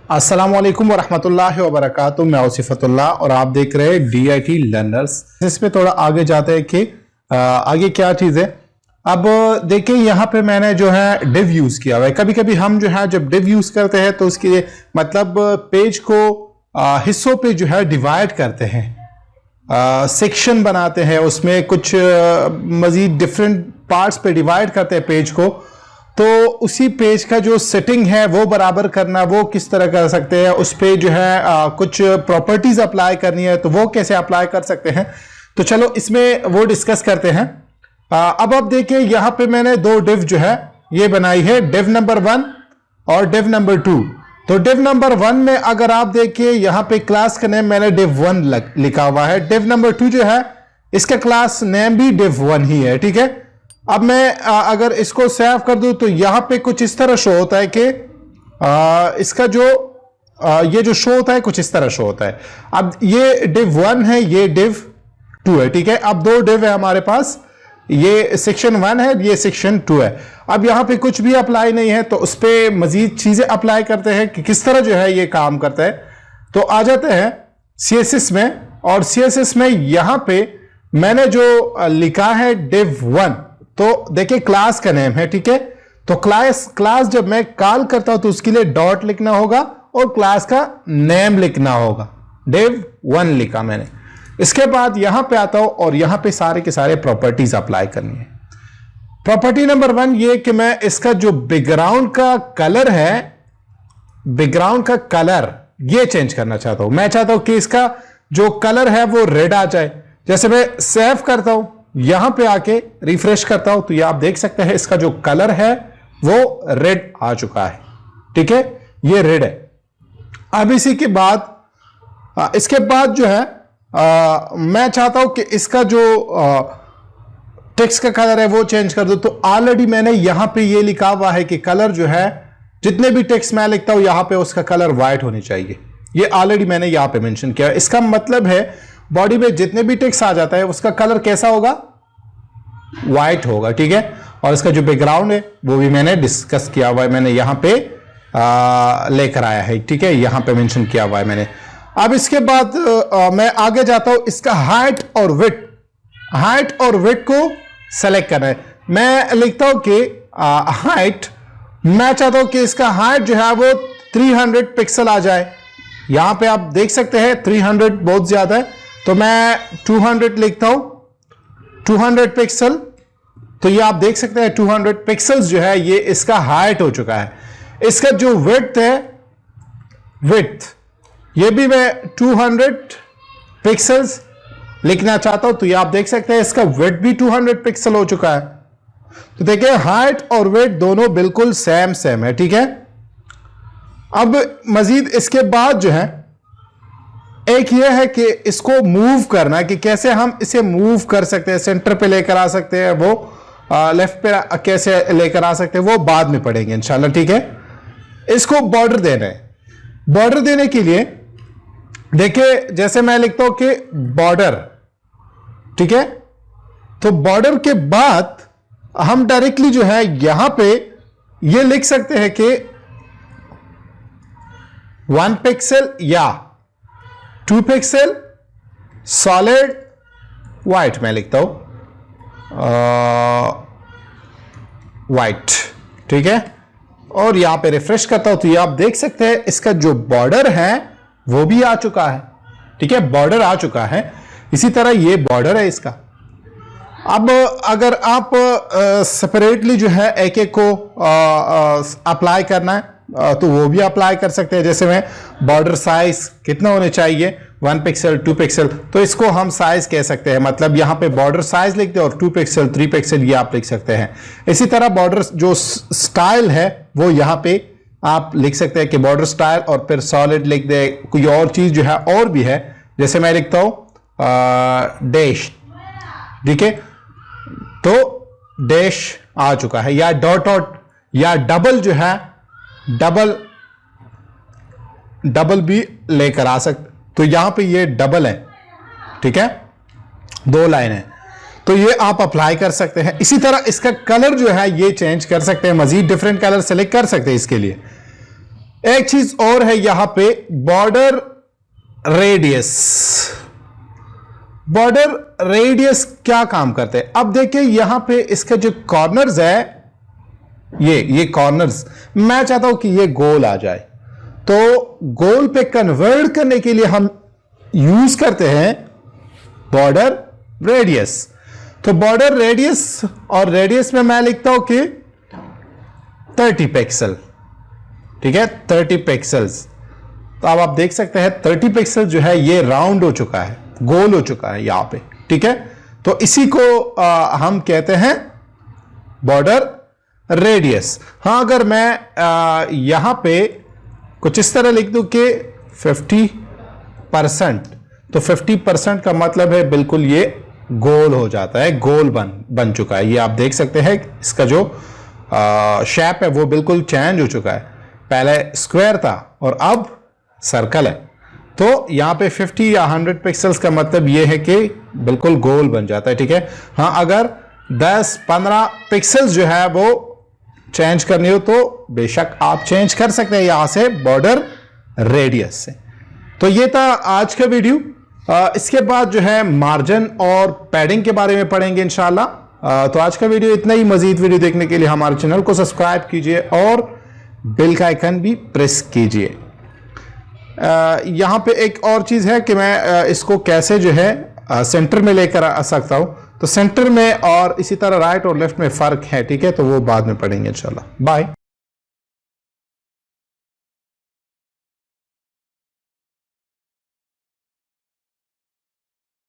अस्सलामुअलैकुम वरहमतुल्लाहि वबरकातुहू। मैं सिफतुल्लाह और आप देख रहे हैं DIT लर्नर्स। इसमें थोड़ा आगे जाते हैं कि आगे क्या चीज़ है। अब देखिए यहाँ पे मैंने जो है डिव यूज़ किया हुआ है। कभी कभी हम जो है जब डिव यूज़ करते हैं तो उसके मतलब पेज को हिस्सों पे जो है डिवाइड करते हैं, सेक्शन बनाते हैं, उसमें कुछ मजीद डिफरेंट पार्ट्स पे डिवाइड करते हैं पेज को। तो उसी पेज का जो सेटिंग है वो बराबर करना, वो किस तरह कर सकते हैं, उस पे जो है कुछ प्रॉपर्टीज अप्लाई करनी है तो वो कैसे अप्लाई कर सकते हैं। तो चलो इसमें वो डिस्कस करते हैं। अब आप देखिए यहाँ पे मैंने दो डिव जो है ये बनाई है, डिव नंबर 1 और डिव नंबर 2। तो डिव नंबर 1 में अगर आप देखिए यहाँ पे क्लास का नेम मैंने डिव 1 लिखा हुआ है। डिव नंबर 2 जो है इसका क्लास नेम भी डिव 1 ही है, ठीक है। अब मैं अगर इसको सेव कर दूं तो यहां पे कुछ इस तरह शो होता है कि इसका जो ये जो शो होता है कुछ इस तरह शो होता है। अब ये डिव 1 है, ये डिव 2 है, ठीक है। अब दो डिव है हमारे पास, ये सेक्शन 1 है, ये सेक्शन 2 है। अब यहां पे कुछ भी अप्लाई नहीं है तो उस पर मजीद चीजें अप्लाई करते हैं कि किस तरह जो है ये काम करता है। तो आ जाते हैं CSS में, और CSS में यहां पे मैंने जो लिखा है डिव 1, तो देखिए क्लास का नेम है, ठीक है। तो क्लास जब मैं कॉल करता हूं तो उसके लिए डॉट लिखना होगा और क्लास का नेम लिखना होगा। डिव 1 लिखा मैंने। इसके बाद यहां पे आता हूं और यहां पे सारे के सारे प्रॉपर्टीज अप्लाई करनी है। प्रॉपर्टी नंबर 1 ये कि मैं इसका जो बैकग्राउंड का कलर है, बैकग्राउंड का कलर ये चेंज करना चाहता हूं। मैं चाहता हूं कि इसका जो कलर है वो रेड आ जाए। जैसे मैं सेव करता हूं, यहां पे आके रिफ्रेश करता हूं तो ये आप देख सकते हैं इसका जो कलर है वो रेड आ चुका है, ठीक है। ये रेड है। अब इसी के बाद इसके बाद जो है मैं चाहता हूं कि इसका जो टेक्स्ट का कलर है वो चेंज कर दो। तो ऑलरेडी मैंने यहां पे ये लिखा हुआ है कि कलर जो है जितने भी टेक्स्ट मैं लिखता हूं यहां पे उसका कलर व्हाइट होनी चाहिए। ये ऑलरेडी मैंने यहां पे मेंशन किया है। इसका मतलब है बॉडी में जितने भी टेक्स्ट आ जाता है उसका कलर कैसा होगा, व्हाइट होगा, ठीक है। और इसका जो बैकग्राउंड है वो भी मैंने डिस्कस किया हुआ है, मैंने यहां पे लेकर आया है, ठीक है। यहां पे मेंशन किया हुआ है मैंने। अब इसके बाद मैं आगे जाता हूं, इसका हाइट और विड्थ को सेलेक्ट करना है। मैं लिखता हूं कि हाइट, मैं चाहता हूं कि इसका हाइट जो है वो 300 पिक्सल आ जाए। यहां पे आप देख सकते हैं 300 बहुत ज्यादा है, तो मैं 200 लिखता हूं, 200 पिक्सल। तो ये आप देख सकते हैं 200 पिक्सल्स जो है ये इसका हाइट हो चुका है। इसका जो विड्थ है, ये भी मैं 200 पिक्सल्स लिखना चाहता हूं। तो ये आप देख सकते हैं इसका विड्थ भी 200 पिक्सल हो चुका है। तो देखिए हाइट और विड्थ दोनों बिल्कुल सेम है, ठीक है। अब मजीद इसके बाद जो है एक यह है कि इसको मूव करना, कि कैसे हम इसे मूव कर सकते हैं, सेंटर पे लेकर आ सकते हैं, वो लेफ्ट पे कैसे लेकर आ सकते हैं वो बाद में पढ़ेंगे इंशाल्लाह, ठीक है। इसको बॉर्डर देना है। बॉर्डर देने के लिए देखिए जैसे मैं लिखता हूं कि बॉर्डर, ठीक है। तो बॉर्डर के बाद हम डायरेक्टली जो है यहां पे ये लिख सकते हैं कि 1 पिक्सल या 2 पिक्सल सॉलिड व्हाइट, मैं लिखता हूं व्हाइट, ठीक है। और यहां पे रिफ्रेश करता हूं तो ये आप देख सकते हैं इसका जो बॉर्डर है वो भी आ चुका है, ठीक है। बॉर्डर आ चुका है। इसी तरह ये बॉर्डर है इसका। अब अगर आप सेपरेटली जो है एक एक को अप्लाई करना है तो वो भी अप्लाई कर सकते हैं। जैसे मैं बॉर्डर साइज कितना होने चाहिए, 1 पिक्सल 2 पिक्सल, तो इसको हम साइज कह सकते हैं। मतलब यहां पे बॉर्डर साइज लिखते हैं और 2 पिक्सल 3 पिक्सल ये आप लिख सकते हैं। इसी तरह बॉर्डर जो स्टाइल है वो यहां पे आप लिख सकते हैं कि बॉर्डर स्टाइल, और फिर सॉलिड लिख दे। कोई और चीज जो है और भी है, जैसे मैं लिखता हूं डैश, ठीक है। तो डैश आ चुका है, या डॉट या डबल जो है डबल भी लेकर आ सकते। तो यहां पे ये डबल है, ठीक है, 2 लाइन है, तो ये आप अप्लाई कर सकते हैं। इसी तरह इसका कलर जो है ये चेंज कर सकते हैं, मजीद डिफरेंट कलर सेलेक्ट कर सकते हैं इसके लिए। एक चीज और है यहां पे, बॉर्डर रेडियस। बॉर्डर रेडियस क्या काम करते हैं? अब देखिए यहां पे इसके जो कॉर्नर्स है, ये कॉर्नर्स मैं चाहता हूं कि ये गोल आ जाए, तो गोल पे कन्वर्ट करने के लिए हम यूज करते हैं बॉर्डर रेडियस। तो बॉर्डर रेडियस, और रेडियस में मैं लिखता हूं कि 30 पिक्सल, ठीक है, 30 पिक्सल्स। तो अब आप देख सकते हैं 30 पिक्सल जो है ये राउंड हो चुका है, गोल हो चुका है यहां पे, ठीक है। तो इसी को हम कहते हैं बॉर्डर रेडियस। हां, अगर मैं यहां पे कुछ इस तरह लिख दूं कि 50%, तो 50% का मतलब है बिल्कुल ये गोल हो जाता है, गोल बन चुका है। ये आप देख सकते हैं इसका जो शेप है वो बिल्कुल चेंज हो चुका है, पहले स्क्वायर था और अब सर्कल है। तो यहां पे 50 या 100 पिक्सल्स का मतलब ये है कि बिल्कुल गोल बन जाता है, ठीक है। हां, अगर 10-15 पिक्सल्स जो है वो चेंज करनी हो तो बेशक आप चेंज कर सकते हैं यहां से बॉर्डर रेडियस से। तो ये था आज का वीडियो। इसके बाद जो है मार्जिन और पैडिंग के बारे में पढ़ेंगे इंशाल्लाह। तो आज का वीडियो इतना ही। मजीद वीडियो देखने के लिए हमारे चैनल को सब्सक्राइब कीजिए और बेल का आइकन भी प्रेस कीजिए। यहां पे एक और चीज है कि मैं इसको कैसे जो है सेंटर में लेकर आ सकता हूं। तो सेंटर में और इसी तरह राइट और लेफ्ट में फर्क है, ठीक है, तो वो बाद में पढ़ेंगे इंशाल्लाह। बाय।